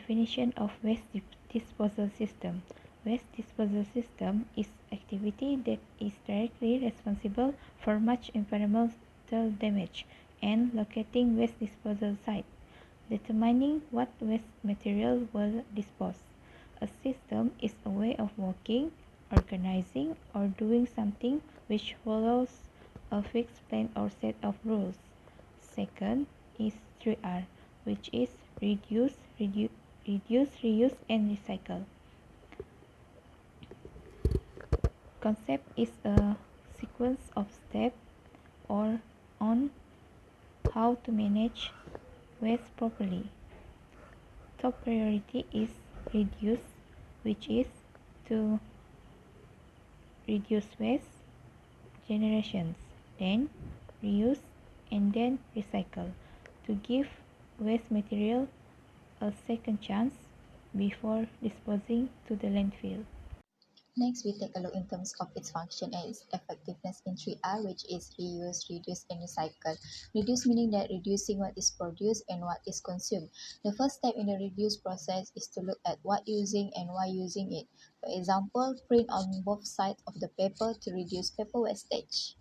Definition of waste disposal system. Waste disposal system is activity that is directly responsible for much environmental damage and locating waste disposal site, determining what waste material will dispose. A system is a way of working, organizing, or doing something which follows a fixed plan or set of rules. Second is 3R, which is reduce, reuse, and recycle. Concept is a sequence of steps or on how to manage waste properly. Top priority is reduce, which is to reduce waste generations, then reuse, and then recycle to give waste material a second chance before disposing to the landfill. Next, we take a look in terms of its function and its effectiveness in 3R, which is reuse, reduce, and recycle. Reduce meaning that reducing what is produced and what is consumed. The first step in the reduce process is to look at what using and why using it. For example, print on both sides of the paper to reduce paper wastage.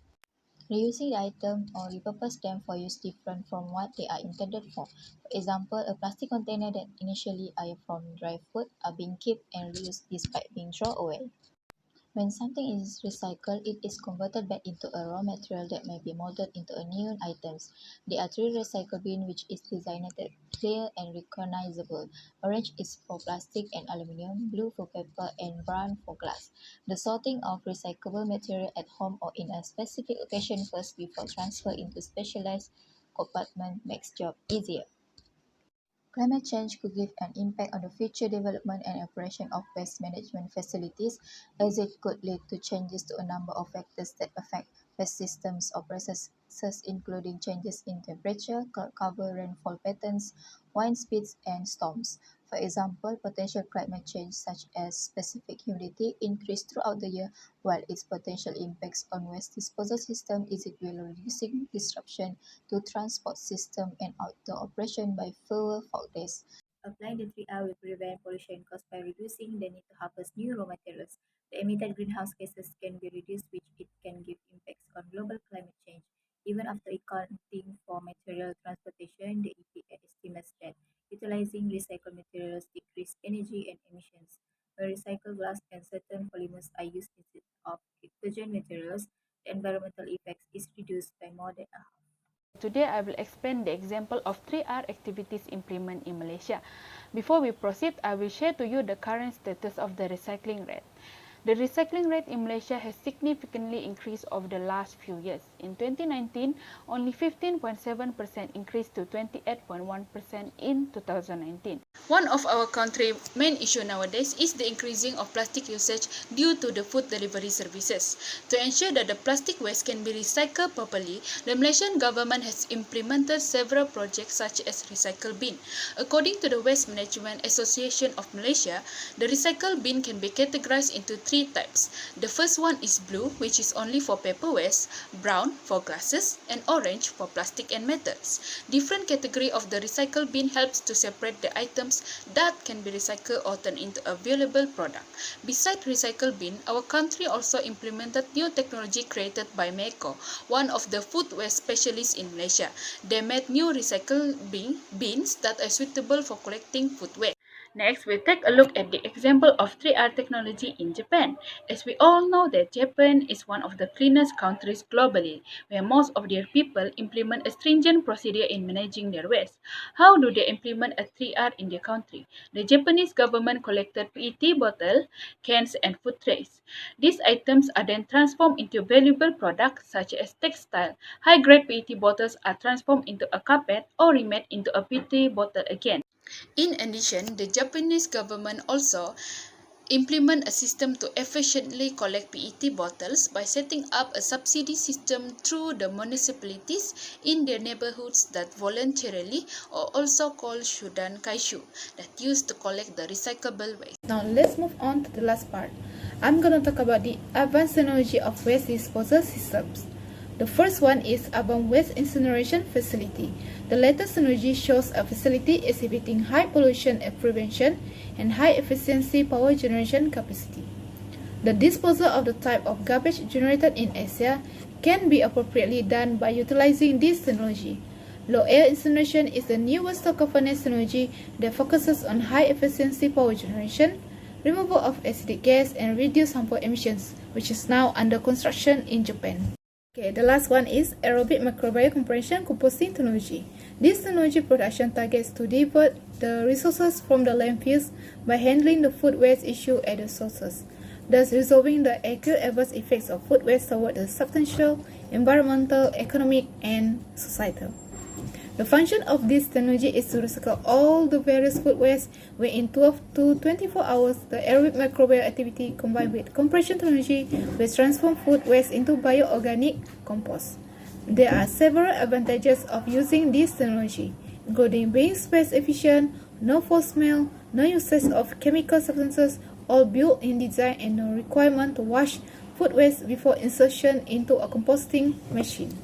Reusing the item or repurpose them for use different from what they are intended for. For example, a plastic container that initially are from dry food are being kept and reused despite being thrown away. When something is recycled, it is converted back into a raw material that may be molded into a new items. There are three recycle bins which is designated clear and recognizable. Orange is for plastic and aluminium, blue for paper, and brown for glass. The sorting of recyclable material at home or in a specific location first before transfer into specialized compartment makes job easier. Climate change could give an impact on the future development and operation of waste management facilities, as it could lead to changes to a number of factors that affect waste systems or processes, including changes in temperature, cloud cover, rainfall patterns, wind speeds, and storms. For example, potential climate change such as specific humidity increase throughout the year, while its potential impacts on waste disposal system is it will reducing disruption to transport system and outdoor operation by fewer fog days. Applying the 3R will prevent pollution caused by reducing the need to harvest new raw materials. The emitted greenhouse gases can be reduced, which it can give impacts on global climate change. Even after accounting for material transportation, the EPA estimates that utilizing recycled materials decrease energy and emissions. When recycled glass and certain polymers are used instead of virgin materials, the environmental effects is reduced by more than a half. Today, I will explain the example of 3R activities implemented in Malaysia. Before we proceed, I will share to you the current status of the recycling rate. The recycling rate in Malaysia has significantly increased over the last few years. In 2019, only 15.7% increased to 28.1% in 2019. One of our country's main issue nowadays is the increasing of plastic usage due to the food delivery services. To ensure that the plastic waste can be recycled properly, the Malaysian government has implemented several projects such as Recycle Bin. According to the Waste Management Association of Malaysia, the recycle bin can be categorized into three types. The first one is blue, which is only for paper waste, brown for glasses, and orange for plastic and metals. Different category of the recycle bin helps to separate the items that can be recycled or turned into a valuable product. Besides recycle bin, our country also implemented new technology created by MECO, one of the food waste specialists in Malaysia. They made new recycle bins that are suitable for collecting food waste. Next, we'll take a look at the example of 3R technology in Japan. As we all know that Japan is one of the cleanest countries globally, where most of their people implement a stringent procedure in managing their waste. How do they implement a 3R in their country? The Japanese government collected PET bottle, cans, and food trays. These items are then transformed into valuable products such as textile. High-grade PET bottles are transformed into a carpet or remade into a PET bottle again. In addition, the Japanese government also implement a system to efficiently collect PET bottles by setting up a subsidy system through the municipalities in their neighborhoods that voluntarily, or also called Shudan Kaishu, that used to collect the recyclable waste. Now let's move on to the last part. I'm gonna talk about the advanced technology of waste disposal systems. The first one is Abang Waste Incineration Facility. The latest technology shows a facility exhibiting high pollution prevention and high efficiency power generation capacity. The disposal of the type of garbage generated in Asia can be appropriately done by utilizing this technology. Low air incineration is the newest furnace technology that focuses on high efficiency power generation, removal of acidic gas, and reduced harmful emissions, which is now under construction in Japan. Okay, the last one is aerobic microbial compression composting technology. This technology production targets to divert the resources from the landfills by handling the food waste issue at the sources, thus resolving the acute adverse effects of food waste toward the substantial environmental, economic, and societal. The function of this technology is to recycle all the various food waste within 12 to 24 hours. The aerobic microbial activity combined with compression technology will transform food waste into bioorganic compost. There are several advantages of using this technology, including being space efficient, no foul smell, no usage of chemical substances, all built-in design, and no requirement to wash food waste before insertion into a composting machine.